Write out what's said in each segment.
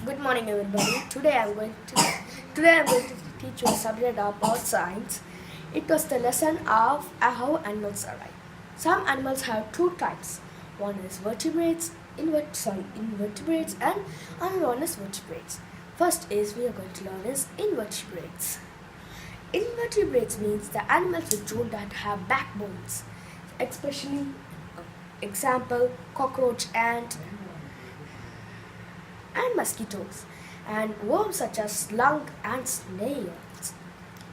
Good morning, everybody. Today I'm going to teach you a subject about science. It was the lesson of how animals survive. Some animals have two types. One is invertebrates, and another one is vertebrates. First is we are going to learn is invertebrates. Invertebrates means the animals which do not have backbones, especially example cockroach, ant, and mosquitoes, and worms such as slug and snails.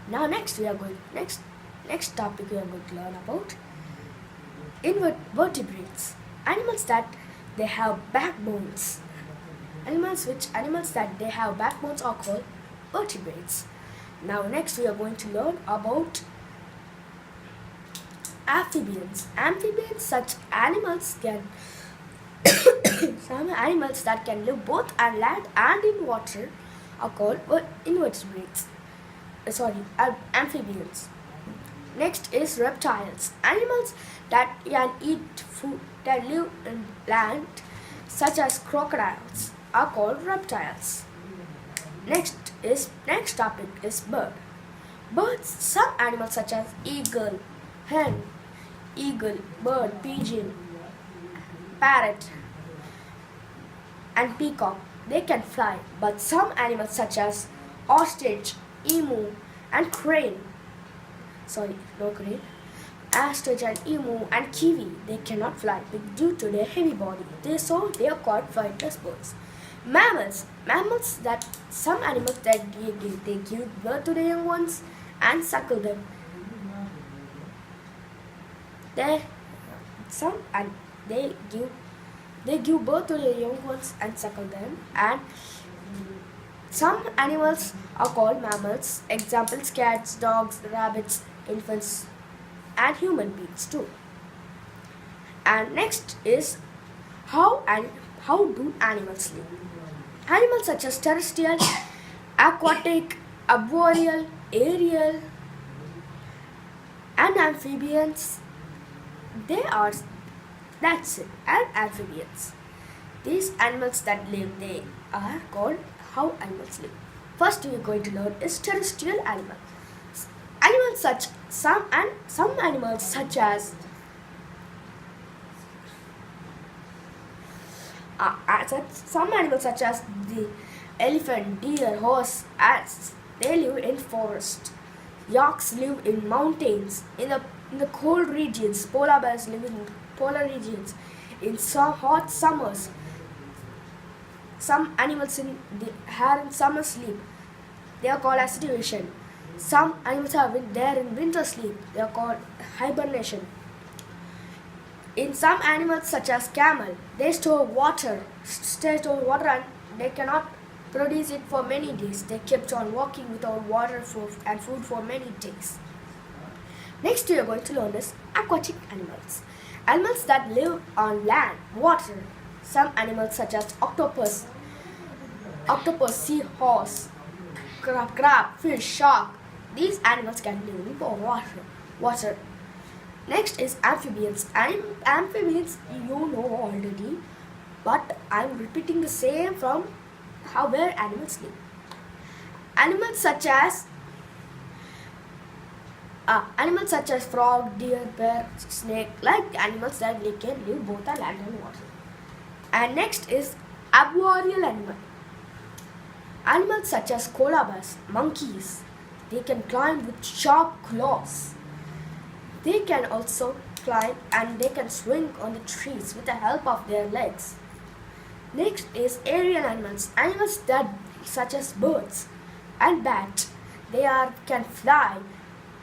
Now next topic we are going to learn about invertebrates. Animals that they have backbones. Animals that they have backbones are called vertebrates. Now next we are going to learn about amphibians. Amphibians such animals can some animals that can live both on land and in water are called invertebrates. Amphibians. Next is reptiles. Animals that can eat food that live in land, such as crocodiles, are called reptiles. Next topic is bird. Birds. Some animals such as eagle, hen, bird, pigeon, parrot, and peacock, they can fly, but some animals such as ostrich, emu, and ostrich and emu and kiwi, they cannot fly due to their heavy body. They are called flightless birds. Mammals that some animals that they give birth to the young ones and suckle them. They give birth to the young ones and suckle them, and some animals are called mammals. Examples: cats, dogs, rabbits, infants, and human beings too. And next is how do animals live? Animals such as terrestrial, aquatic, arboreal, aerial, and amphibians, that's it. And amphibians. These animals that live, they are called how animals live. First we are going to learn is terrestrial animals. Some animals such as the elephant, deer, horse, ants, they live in forest. Yaks live in mountains. In the cold regions, polar bears live in polar regions. In some hot summers, some animals in summer sleep. They are called acidulation. Some animals are in winter sleep. They are called hibernation. In some animals such as camel, they store water and they cannot produce it for many days. They kept on walking without water and food for many days. Next we are going to learn is aquatic animals. Animals that live on land, water. Some animals such as octopus, seahorse, crab, fish, shark. These animals can live in water. Next is amphibians. Amphibians you know already, but I am repeating the same from where animals live. Animals such as frog, deer, bear, snake, like animals that they can live both on land and water. And next is arboreal animal. Animals such as koala bears, monkeys, they can climb with sharp claws. They can also climb and they can swing on the trees with the help of their legs. Next is aerial animals. Animals that such as birds and bat. They can fly,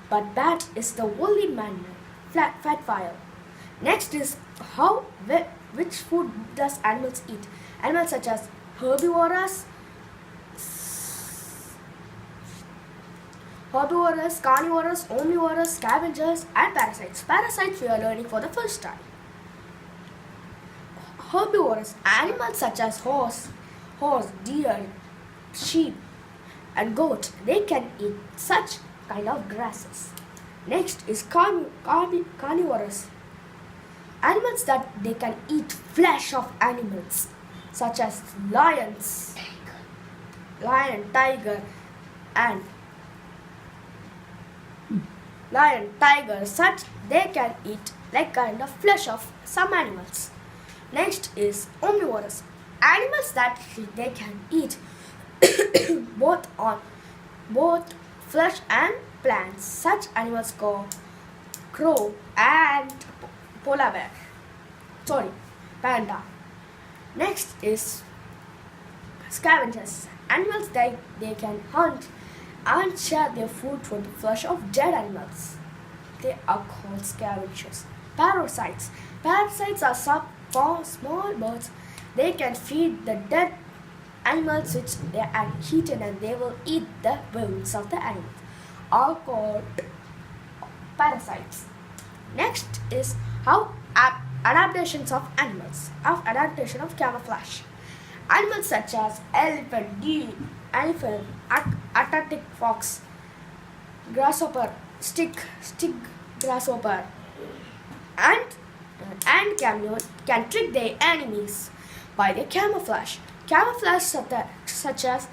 but bat is the only mammal fat fire. Next is which food does animals eat? Animals such as herbivores, carnivores, omnivores, scavengers, and parasites. Parasites we are learning for the first time. Herbivores, animals such as horse, deer, sheep, and goat, they can eat such kind of grasses. Next is carnivorous. Animals that they can eat flesh of animals, such as lions, lion, tiger, and lion, tiger, such they can eat like kind of flesh of some animals. Next is omnivorous. Animals that they can eat both on both flesh and plants. Such animals called crow and polar bear. Sorry, panda. Next is scavengers. Animals that they can hunt and share their food from the flesh of dead animals. They are called scavengers. Parasites. Parasites are small birds. They can feed the dead animals which they are eaten and they will eat the bones of the animals. Are called parasites. Next is how adaptations of animals. Of adaptation of camouflage. Animals such as elephant, deer, elephant, Arctic fox, grasshopper, stick grasshopper, and chameleon can trick their enemies by their camouflage. Camouflage such as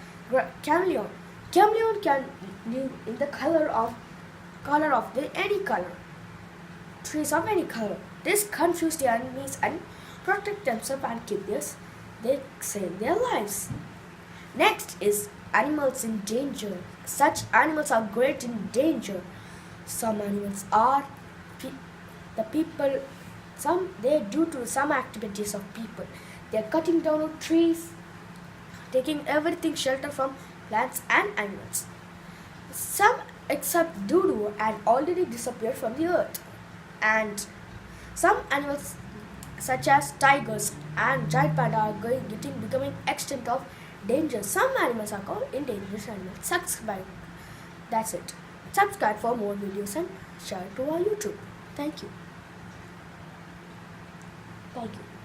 chameleon. Chameleon can live in the color of any color. Trees of any color. This confuse the enemies and protect themselves and they save their lives. Next is animals in danger. Such animals are great in danger. Some animals are the people. They due to some activities of people. They are cutting down trees, taking everything shelter from plants and animals. Some except dodo and already disappeared from the earth. And some animals such as tigers and giant panda are becoming extinct of danger. Some animals are called endangered animals. Subscribe. That's it. Subscribe for more videos and share to our YouTube. Thank you. Thank you.